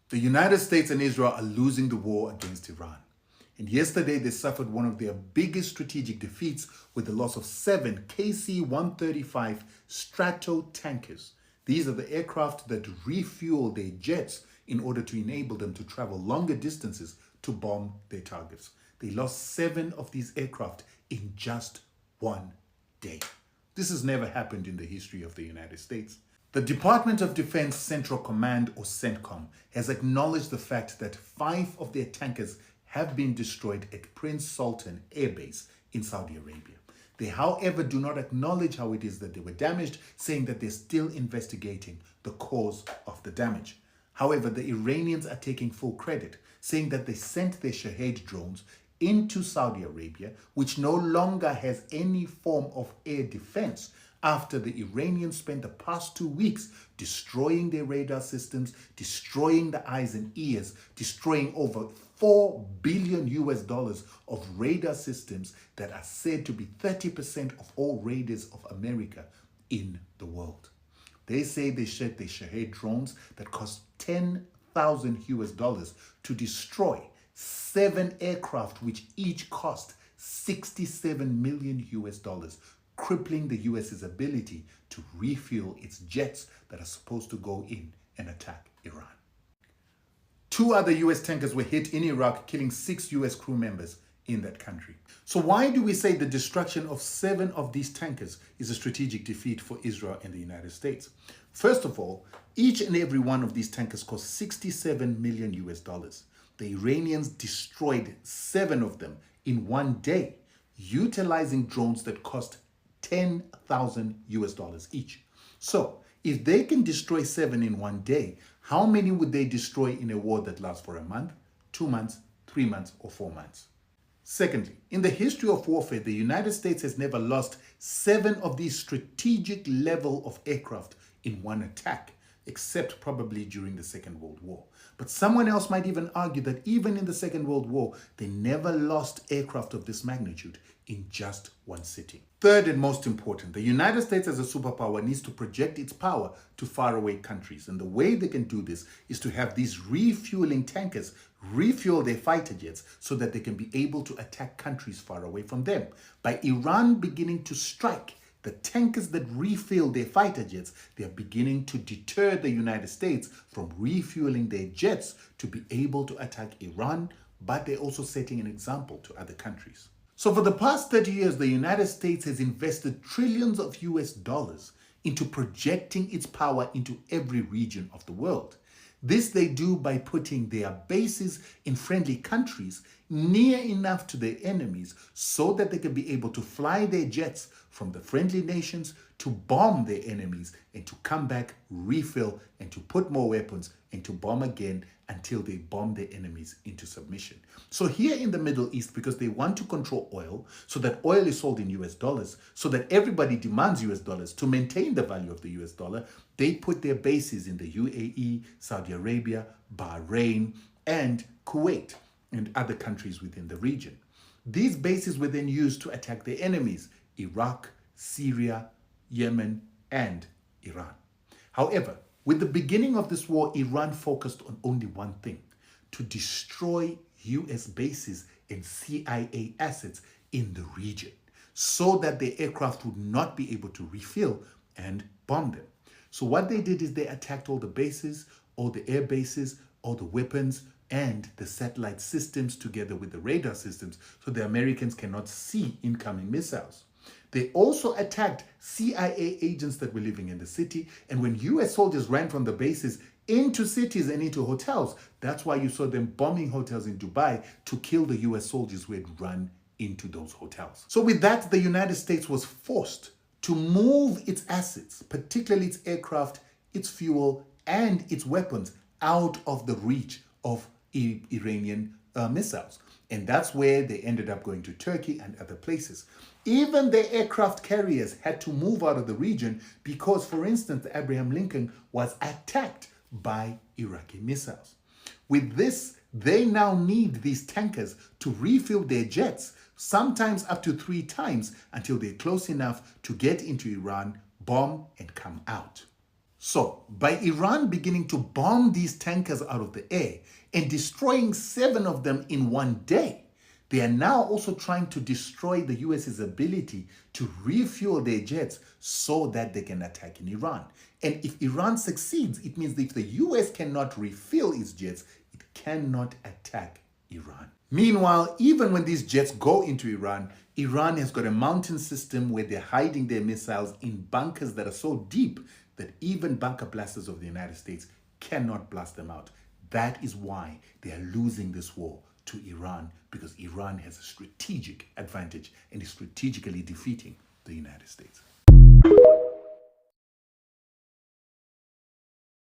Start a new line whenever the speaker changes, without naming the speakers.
The United States and Israel are losing the war against Iran. And yesterday they suffered one of their biggest strategic defeats with the loss of 7 KC-135 Strato tankers. These are the aircraft that refuel their jets in order to enable them to travel longer distances to bomb their targets. They lost 7 of these aircraft in just one day. This has never happened in the history of the United States. The Department of Defense Central Command, or CENTCOM, has acknowledged the fact that 5 of their tankers have been destroyed at Prince Sultan Air Base in Saudi Arabia. They, however, do not acknowledge how it is that they were damaged, saying that they're still investigating the cause of the damage. However, the Iranians are taking full credit, saying that they sent their Shahed drones into Saudi Arabia, which no longer has any form of air defense, after the Iranians spent the past 2 weeks destroying their radar systems, destroying the eyes and ears, destroying over $4 billion of radar systems that are said to be 30% of all radars of America in the world. They say they shot their Shahed drones that cost $10,000 to destroy 7 aircraft, which each cost $67 million, crippling the US's ability to refuel its jets that are supposed to go in and attack Iran. 2 other US tankers were hit in Iraq, killing 6 US crew members in that country. So why do we say the destruction of 7 of these tankers is a strategic defeat for Israel and the United States? First of all, each and every one of these tankers cost $67 million. The Iranians destroyed 7 of them in one day, utilizing drones that cost $10,000 each. So if they can destroy 7 in one day, how many would they destroy in a war that lasts for a month, 2 months, 3 months, or 4 months? Secondly, in the history of warfare, the United States has never lost 7 of these strategic level of aircraft in one attack, except probably during the Second World War. But someone else might even argue that even in the Second World War, they never lost aircraft of this magnitude in just one city. Third and most important, the United States as a superpower needs to project its power to faraway countries. And the way they can do this is to have these refueling tankers refuel their fighter jets so that they can be able to attack countries far away from them. By Iran beginning to strike the tankers that refuel their fighter jets, they are beginning to deter the United States from refueling their jets to be able to attack Iran, but they're also setting an example to other countries. So for the past 30 years, the United States has invested trillions of US dollars into projecting its power into every region of the world. This they do by putting their bases in friendly countries near enough to their enemies so that they can be able to fly their jets from the friendly nations to bomb their enemies and to come back, refill, and to put more weapons and to bomb again until they bomb their enemies into submission. So here in the Middle East, because they want to control oil, so that oil is sold in US dollars, so that everybody demands US dollars to maintain the value of the US dollar, they put their bases in the UAE, Saudi Arabia, Bahrain, and Kuwait, and other countries within the region. These bases were then used to attack their enemies, Iraq, Syria, Yemen, and Iran. However, with the beginning of this war, Iran focused on only one thing: to destroy US bases and CIA assets in the region so that their aircraft would not be able to refill and bomb them. So what they did is they attacked all the bases, all the air bases, all the weapons, and the satellite systems together with the radar systems so the Americans cannot see incoming missiles. They also attacked CIA agents that were living in the city, and when US soldiers ran from the bases into cities and into hotels, that's why you saw them bombing hotels in Dubai to kill the US soldiers who had run into those hotels. So with that, the United States was forced to move its assets, particularly its aircraft, its fuel, and its weapons out of the reach of Iranian missiles. And that's where they ended up going to Turkey and other places. Even their aircraft carriers had to move out of the region because, for instance, the Abraham Lincoln was attacked by Iraqi missiles. With this, they now need these tankers to refuel their jets, sometimes up to 3 times, until they're close enough to get into Iran, bomb, and come out. So, by Iran beginning to bomb these tankers out of the air and destroying 7 of them in one day, they are now also trying to destroy the US's ability to refuel their jets so that they can attack in Iran. And if Iran succeeds, it means that if the US cannot refuel its jets, it cannot attack Iran. Meanwhile, even when these jets go into Iran, Iran has got a mountain system where they're hiding their missiles in bunkers that are so deep that even bunker blasters of the United States cannot blast them out. That is why they are losing this war to Iran, because Iran has a strategic advantage and is strategically defeating the United States.